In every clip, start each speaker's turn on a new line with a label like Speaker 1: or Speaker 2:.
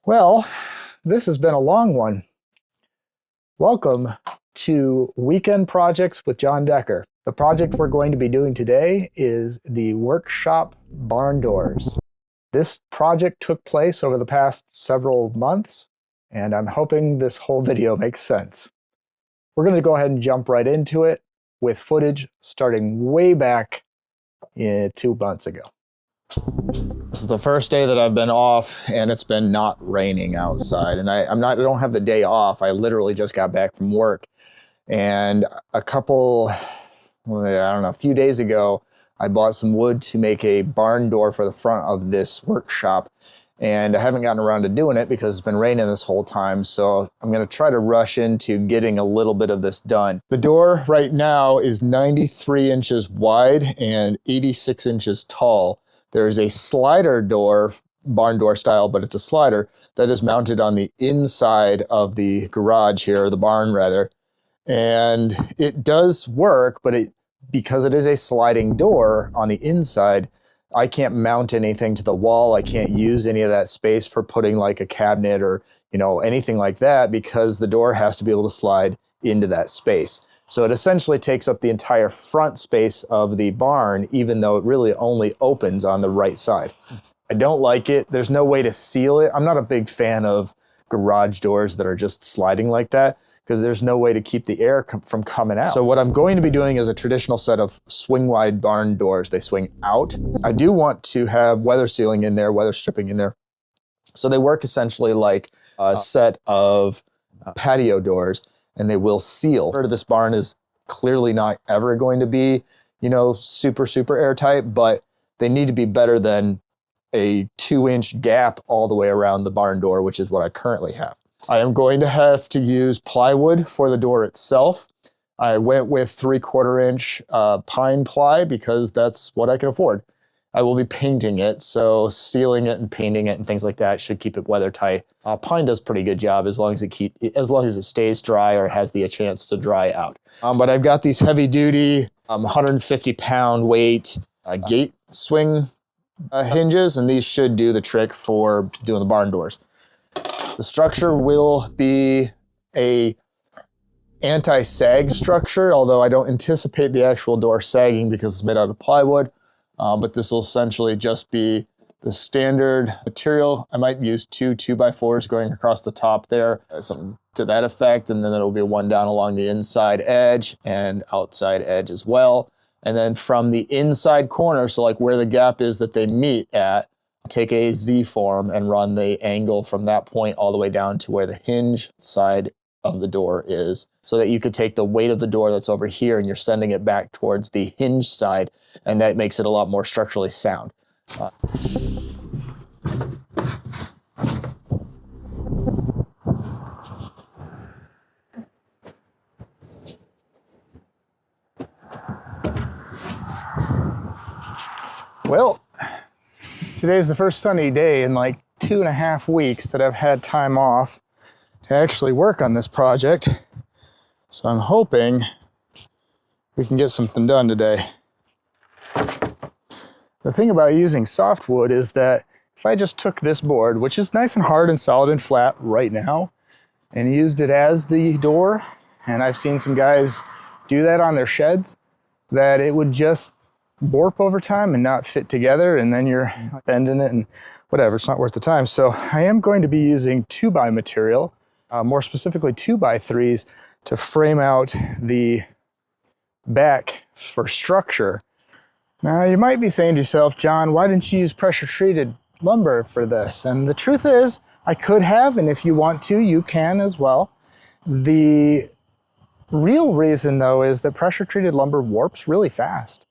Speaker 1: Well, this has been a long one. Welcome to Weekend Projects with John Decker. The project we're going to be doing today is the workshop barn doors. This project took place over the past several months, and I'm hoping this whole video makes sense. We're going to go ahead and jump right into it with footage starting way back 2 months ago.
Speaker 2: This is the first day that I've been off, and it's been not raining outside. And I don't have the day off. I literally just got back from work. And a few days ago, I bought some wood to make a barn door for the front of this workshop. And I haven't gotten around to doing it because it's been raining this whole time. So I'm going to try to rush into getting a little bit of this done. The door right now is 93 inches wide and 86 inches tall. There is a slider door, barn door style, but it's a slider that is mounted on the inside of the garage here, or the barn rather. And it does work, but because it is a sliding door on the inside, I can't mount anything to the wall. I can't use any of that space for putting like a cabinet or, anything like that, because the door has to be able to slide into that space. So it essentially takes up the entire front space of the barn, even though it really only opens on the right side. I don't like it. There's no way to seal it. I'm not a big fan of garage doors that are just sliding like that, because there's no way to keep the air from coming out. So what I'm going to be doing is a traditional set of swing wide barn doors. They swing out. I do want to have weather sealing in there, weather stripping in there. So they work essentially like a set of patio doors, and they will seal. This barn is clearly not ever going to be, super airtight, but they need to be better than a 2-inch gap all the way around the barn door, which is what I currently have. I am going to have to use plywood for the door itself. I went with 3/4 inch pine ply because that's what I can afford. I will be painting it, so sealing it and painting it and things like that should keep it weather tight. Pine does a pretty good job as long as it stays dry or has the chance to dry out. But I've got these heavy duty 150 pound weight gate swing hinges, and these should do the trick for doing the barn doors. The structure will be a anti-sag structure, although I don't anticipate the actual door sagging because it's made out of plywood. But this will essentially just be the standard material. I might use 2 2x4s going across the top there, something to that effect, and then it'll be one down along the inside edge and outside edge as well. And then from the inside corner, so like where the gap is that they meet at, take a Z-form and run the angle from that point all the way down to where the hinge side of the door is, so that you could take the weight of the door that's over here and you're sending it back towards the hinge side, and that makes it a lot more structurally sound.
Speaker 1: Well, today's the first sunny day in like 2.5 weeks that I've had time off to actually work on this project. So I'm hoping we can get something done today. The thing about using softwood is that if I just took this board, which is nice and hard and solid and flat right now, and used it as the door, and I've seen some guys do that on their sheds, that it would just warp over time and not fit together, and then you're bending it and whatever, it's not worth the time. So I am going to be using 2x material, more specifically 2x3s, to frame out the back for structure. Now you might be saying to yourself, John, why didn't you use pressure treated lumber for this? And the truth is, I could have, and if you want to, you can as well. The real reason though is that pressure treated lumber warps really fast.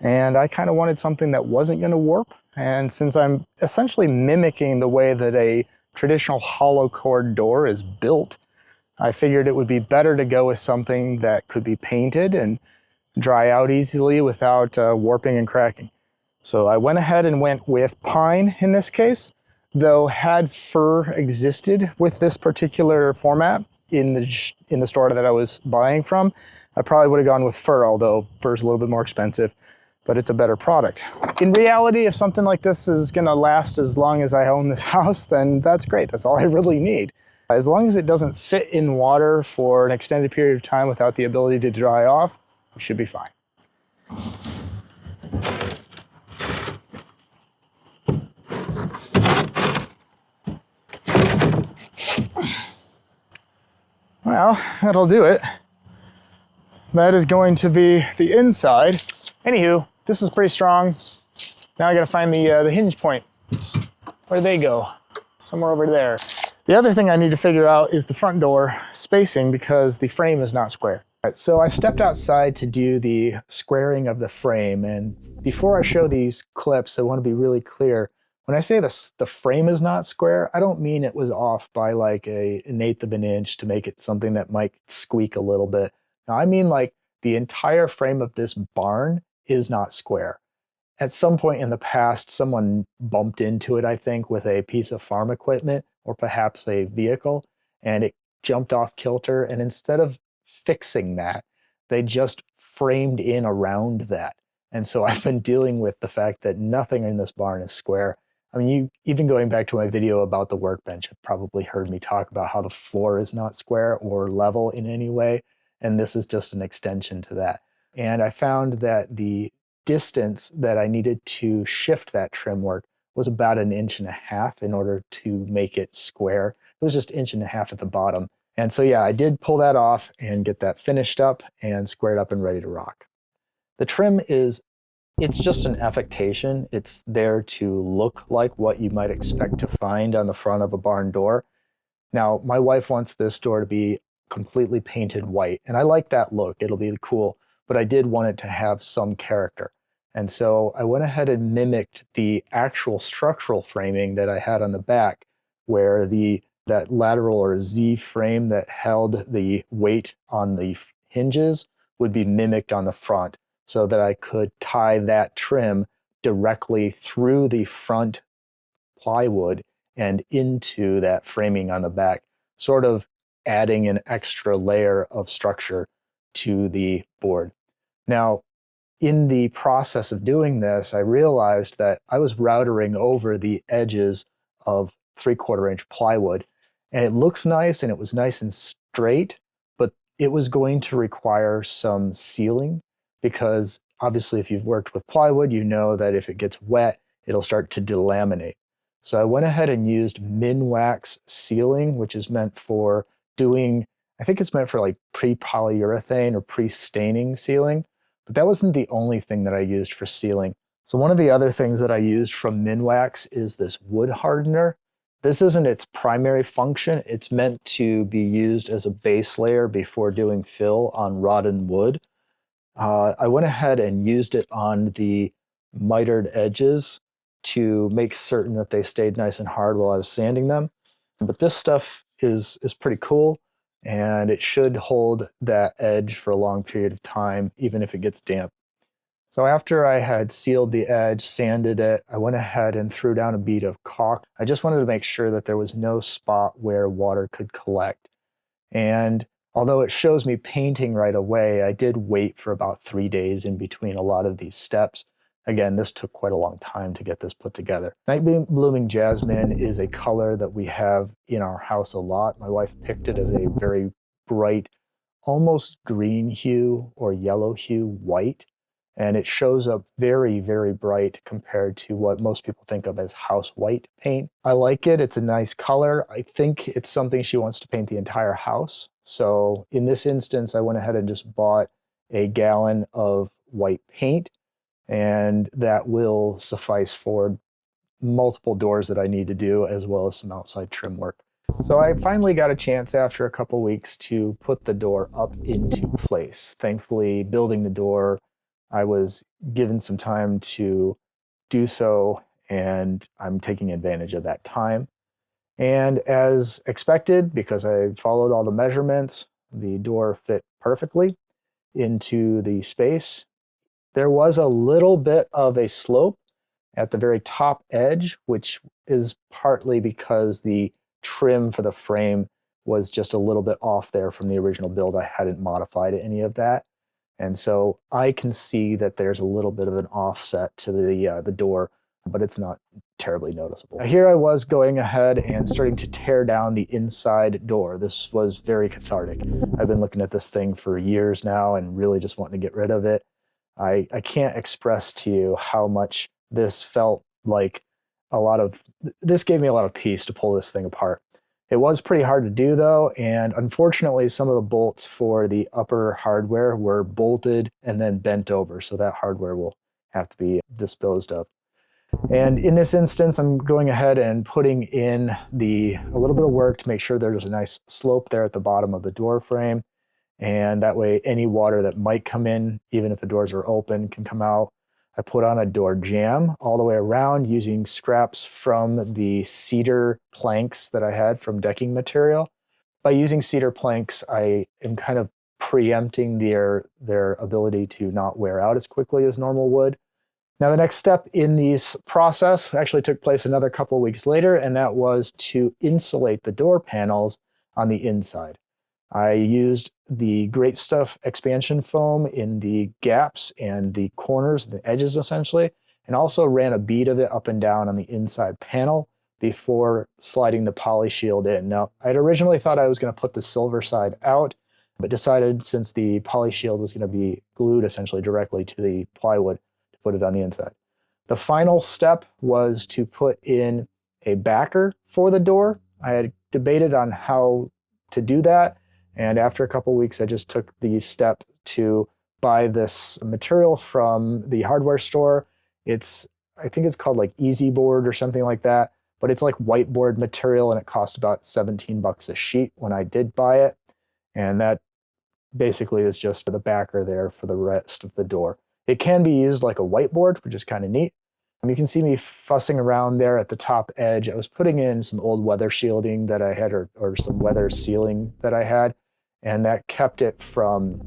Speaker 1: And I kind of wanted something that wasn't going to warp. And since I'm essentially mimicking the way that a traditional hollow core door is built, I figured it would be better to go with something that could be painted and dry out easily without warping and cracking. So I went ahead and went with pine in this case, though had fir existed with this particular format in the store that I was buying from, I probably would have gone with fir, although fir is a little bit more expensive. but it's a better product. In reality, if something like this is gonna last as long as I own this house, then that's great. That's all I really need. As long as it doesn't sit in water for an extended period of time without the ability to dry off, it should be fine. Well, that'll do it. That is going to be the inside. Anywho, this is pretty strong. Now I gotta find the hinge point. Where'd they go? Somewhere over there. The other thing I need to figure out is the front door spacing because the frame is not square. All right, so I stepped outside to do the squaring of the frame, and before I show these clips, I want to be really clear. When I say the frame is not square, I don't mean it was off by like an eighth of an inch to make it something that might squeak a little bit. Now, I mean like the entire frame of this barn is not square. At some point in the past, someone bumped into it, I think, with a piece of farm equipment or perhaps a vehicle, and it jumped off kilter. And instead of fixing that, they just framed in around that. And so I've been dealing with the fact that nothing in this barn is square. I mean, you even going back to my video about the workbench, have probably heard me talk about how the floor is not square or level in any way. And this is just an extension to that. And I found that the distance that I needed to shift that trim work was about 1.5 inches in order to make it square. It was just 1.5 inches at the bottom. And so yeah, I did pull that off and get that finished up and squared up and ready to rock. The trim it's just an affectation. It's there to look like what you might expect to find on the front of a barn door. Now, my wife wants this door to be completely painted white, and I like that look. It'll be cool, but I did want it to have some character. And so I went ahead and mimicked the actual structural framing that I had on the back, where that lateral or Z frame that held the weight on the hinges would be mimicked on the front, so that I could tie that trim directly through the front plywood and into that framing on the back, sort of adding an extra layer of structure to the board. Now, in the process of doing this, I realized that I was routering over the edges of 3/4 inch plywood, and it looks nice and it was nice and straight, but it was going to require some sealing, because obviously if you've worked with plywood, you know that if it gets wet, it'll start to delaminate. So I went ahead and used Minwax sealing, which is meant for doing, I think it's meant for like pre-polyurethane or pre-staining sealing, but that wasn't the only thing that I used for sealing. So one of the other things that I used from Minwax is this wood hardener. This isn't its primary function. It's meant to be used as a base layer before doing fill on rotten wood. I went ahead and used it on the mitered edges to make certain that they stayed nice and hard while I was sanding them. But this stuff is pretty cool, and it should hold that edge for a long period of time, even if it gets damp. So after I had sealed the edge, sanded it, I went ahead and threw down a bead of caulk. I just wanted to make sure that there was no spot where water could collect. And although it shows me painting right away, I did wait for about 3 days in between a lot of these steps. Again, this took quite a long time to get this put together. Night blooming jasmine is a color that we have in our house a lot. My wife picked it as a very bright, almost green hue or yellow hue white. And it shows up very, very bright compared to what most people think of as house white paint. I like it. It's a nice color. I think it's something she wants to paint the entire house. So in this instance, I went ahead and just bought a gallon of white paint, and that will suffice for multiple doors that I need to do, as well as some outside trim work. So I finally got a chance after a couple weeks to put the door up into place. Thankfully, building the door, I was given some time to do so, and I'm taking advantage of that time. And as expected, because I followed all the measurements, the door fit perfectly into the space. There was a little bit of a slope at the very top edge, which is partly because the trim for the frame was just a little bit off there from the original build. I hadn't modified any of that. And so I can see that there's a little bit of an offset to the door, but it's not terribly noticeable. Here I was going ahead and starting to tear down the inside door. This was very cathartic. I've been looking at this thing for years now and really just wanting to get rid of it. I can't express to you how much this felt like this gave me a lot of peace to pull this thing apart. It was pretty hard to do though, and unfortunately some of the bolts for the upper hardware were bolted and then bent over, so that hardware will have to be disposed of. And in this instance, I'm going ahead and putting in a little bit of work to make sure there's a nice slope there at the bottom of the door frame, and that way any water that might come in, even if the doors are open, can come out. I put on a door jamb all the way around using scraps from the cedar planks that I had from decking material. By using cedar planks, I am kind of preempting their ability to not wear out as quickly as normal wood. Now, the next step in this process actually took place another couple of weeks later, and that was to insulate the door panels on the inside. I used the Great Stuff expansion foam in the gaps and the corners, the edges essentially, and also ran a bead of it up and down on the inside panel before sliding the poly shield in. Now, I'd originally thought I was going to put the silver side out, but decided since the poly shield was going to be glued essentially directly to the plywood to put it on the inside. The final step was to put in a backer for the door. I had debated on how to do that. And after a couple weeks, I just took the step to buy this material from the hardware store. I think it's called like Easy Board or something like that, but it's like whiteboard material and it cost about $17 a sheet when I did buy it. And that basically is just the backer there for the rest of the door. It can be used like a whiteboard, which is kind of neat. You can see me fussing around there at the top edge. I was putting in some old weather shielding that I had, or some weather sealing that I had, and that kept it from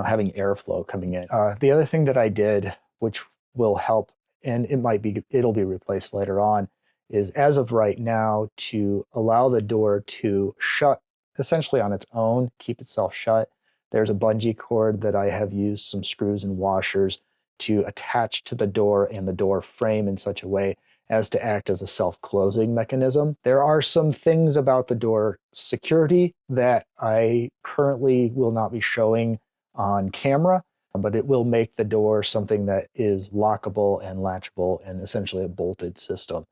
Speaker 1: having airflow coming in. The other thing that I did, which will help, and it'll be replaced later on, is as of right now to allow the door to shut essentially on its own, keep itself shut. There's a bungee cord that I have used some screws and washers to attach to the door and the door frame in such a way as to act as a self-closing mechanism. There are some things about the door security that I currently will not be showing on camera, but it will make the door something that is lockable and latchable and essentially a bolted system.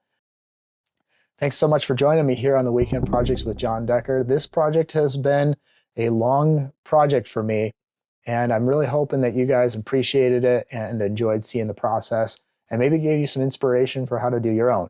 Speaker 1: Thanks so much for joining me here on the Weekend Projects with John Decker. This project has been a long project for me, and I'm really hoping that you guys appreciated it and enjoyed seeing the process and maybe gave you some inspiration for how to do your own.